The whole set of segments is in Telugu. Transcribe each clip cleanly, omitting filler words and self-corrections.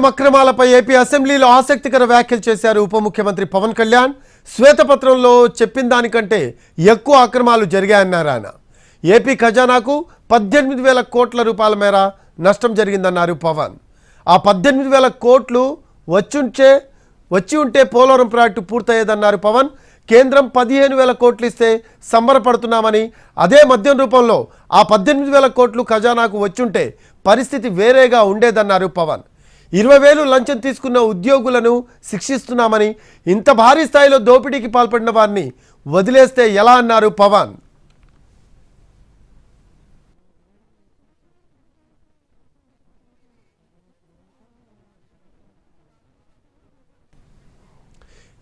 అక్రమాలపై ఏపీ అసెంబ్లీలో ఆసక్తికర వ్యాఖ్యలు చేశారు ఉప ముఖ్యమంత్రి పవన్ కళ్యాణ్. శ్వేతపత్రంలో చెప్పిన దానికంటే ఎక్కువ అక్రమాలు జరిగాయన్నారు ఆయన. ఏపీ ఖజానాకు 18,000 కోట్ల రూపాయల మేర నష్టం జరిగిందన్నారు పవన్. ఆ 18,000 కోట్లు వచ్చి ఉంటే పోలవరం ప్రాజెక్టు పూర్తయ్యేదన్నారు పవన్. కేంద్రం 15,000 కోట్లు ఇస్తే సంబరపడుతున్నామని, అదే మద్యం రూపంలో ఆ 18,000 కోట్లు ఖజానాకు వచ్చుంటే పరిస్థితి వేరేగా ఉండేదన్నారు పవన్. 20,000 లంచం తీసుకున్న ఉద్యోగులను శిక్షిస్తున్నామని, ఇంత భారీ స్థాయిలో దోపిడీకి పాల్పడిన వారిని వదిలేస్తే ఎలా అన్నారు పవన్.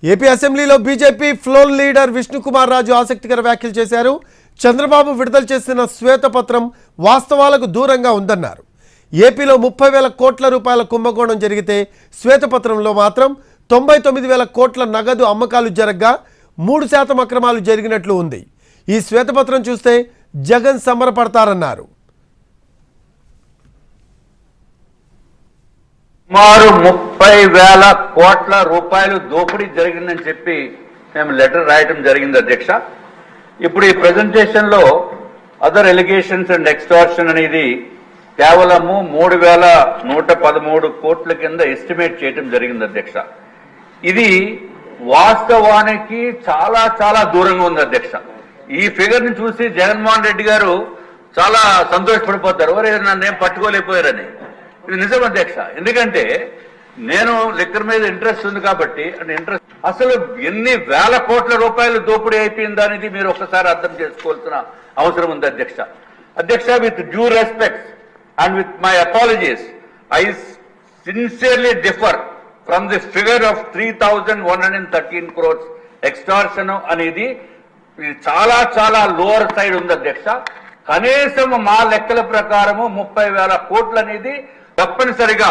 ఏపీ అసెంబ్లీలో BJP floor leader Vishnukumar Raju ఆసక్తికర వ్యాఖ్యలు చేశారు. చంద్రబాబు విడుదల చేసిన శ్వేతపత్రం వాస్తవాలకు దూరంగా ఉందన్నారు. ఏపీలో 30,000 కోట్ల రూపాయల కుంభకోణం జరిగితే శ్వేతపత్రంలో మాత్రం 99,000 కోట్ల నగదు అమ్మకాలు జరగగా 3% అక్రమాలు జరిగినట్లు ఉంది. ఈ శ్వేతపత్రం చూస్తే జగన్ సంబరపడతారన్నారు. సుమారు 30,000 కోట్ల రూపాయలు దోపిడీ జరిగిందని చెప్పి మేము లెటర్ రాయడం జరిగింది అధ్యక్ష. ఇప్పుడు ఈ ప్రెజెంటేషన్ లో అదర్ ఎలిగేషన్స్ అండ్ ఎక్స్టార్షన్ అనేది కేవలము 3,113 కోట్ల కింద ఎస్టిమేట్ చేయడం జరిగింది అధ్యక్ష. ఇది వాస్తవానికి చాలా చాలా దూరంగా ఉంది అధ్యక్ష. ఈ ఫిగర్ ని చూసి జగన్మోహన్ రెడ్డి గారు చాలా సంతోషపడిపోతారు, ఎవరు నన్నేం పట్టుకోలేకపోయారని. ఇది నిజం అధ్యక్ష. ఎందుకంటే నేను లిక్కర్ మీద ఇంట్రెస్ట్ ఉంది కాబట్టి అసలు ఎన్ని వేల కోట్ల రూపాయలు దోపిడీ అయిపోయింది అనేది మీరు ఒక్కసారి అర్థం చేసుకోవాల్సిన అవసరం ఉంది అధ్యక్ష. అధ్యక్ష, with due respect and with my apologies, I sincerely differ from the figure of 3,113 crores extortion అనేది చాలా చాలా లోవర్ సైడ్ ఉంది అధ్యక్ష. కనీసం మా లెక్కల ప్రకారము 30,000 కోట్లు అనేది తప్పనిసరిగా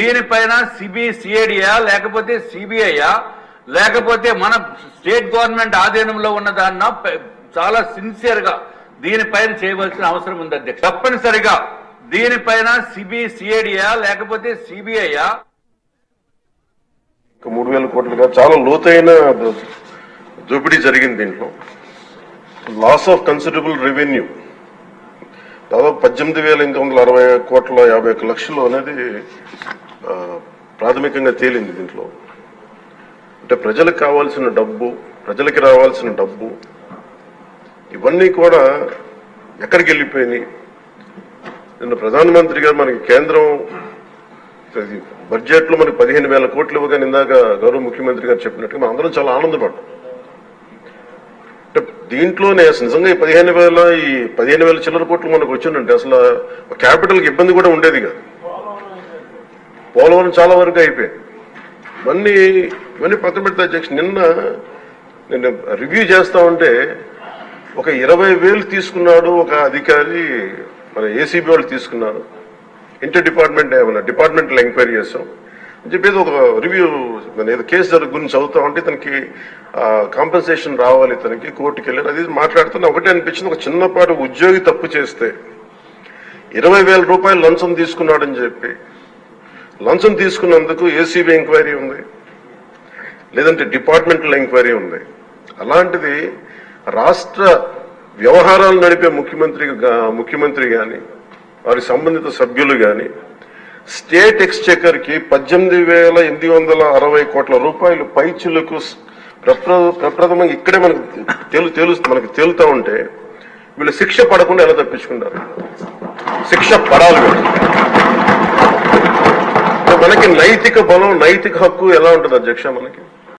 దీనిపైన సిబిసిఐడియా లేకపోతే సిబిఐయా లేకపోతే మన స్టేట్ గవర్నమెంట్ ఆధీనంలో ఉన్నదాన్న చాలా సిన్సియర్ గా దీనిపైన చేయవలసిన అవసరం ఉంది అధ్యక్ష. తప్పనిసరిగా దీనిపైన సిబిసిఐడియా లేకపోతే సిబిఐయా 3,000 కోట్లుగా చాలా లోతైన దోపిడీ జరిగింది. దీంట్లో లాస్ ఆఫ్ కన్సిడరబుల్ రెవెన్యూ దాదాపు 18,860 కోట్ల 51 లక్షలు అనేది ప్రాథమికంగా తేలింది. దీంట్లో అంటే ప్రజలకు కావాల్సిన డబ్బు, ప్రజలకి రావాల్సిన డబ్బు ఇవన్నీ కూడా ఎక్కడికి వెళ్ళిపోయినాయి. నిన్న ప్రధానమంత్రి గారు మనకి కేంద్రం బడ్జెట్ లో మనకి 15,000 కోట్లు ఇవ్వగానే ఇందాక గౌరవ ముఖ్యమంత్రి గారు చెప్పినట్టుగా మనం అందరం చాలా ఆనందపడ్డాం. అంటే దీంట్లోనే నిజంగా ఈ 15,000 చిల్లర కోట్లు మనకు వచ్చిందంటే అసలు క్యాపిటల్కి ఇబ్బంది కూడా ఉండేది కాదు. పోలవరం చాలా వరకు అయిపోయింది. ఇవన్నీ పక్కన పెడితే అధ్యక్ష, నేను రివ్యూ చేస్తా ఉంటే ఒక 20,000 తీసుకున్నాడు ఒక అధికారి, మన ఏసీబీ వాళ్ళు తీసుకున్నారు. ఇంటర్ డిపార్ట్మెంటల్ ఎంక్వైరీ చేస్తాం అని చెప్పేది ఒక రివ్యూ ఏదో కేసు గురించి చదువుతా ఉంటే తనకి కాంపెన్సేషన్ రావాలి, తనకి కోర్టుకి వెళ్ళారు. అది మాట్లాడుతున్నా ఒకటే అనిపించింది, ఒక చిన్నపాటి ఉద్యోగి తప్పు చేస్తే 20,000 రూపాయలు లంచం తీసుకున్నాడని చెప్పి లంచం తీసుకున్నందుకు ఏసీబీ ఎంక్వైరీ ఉంది, లేదంటే డిపార్ట్మెంటల్ ఎంక్వైరీ ఉంది. అలాంటిది రాష్ట్ర వ్యవహారాలు నడిపే ముఖ్యమంత్రి కానీ వారి సంబంధిత సభ్యులు కానీ స్టేట్ ఎక్స్చెకర్ కి 18,860 కోట్ల రూపాయలు పైచులకు ప్రప్రథమంగా ఇక్కడే మనకు తేలుతా ఉంటే వీళ్ళు శిక్ష పడకుండా ఎలా తప్పించుకుంటారు? శిక్ష పడాలి. మనకి నైతిక బలం, నైతిక హక్కు ఎలా ఉంటుంది అధ్యక్ష? మనకి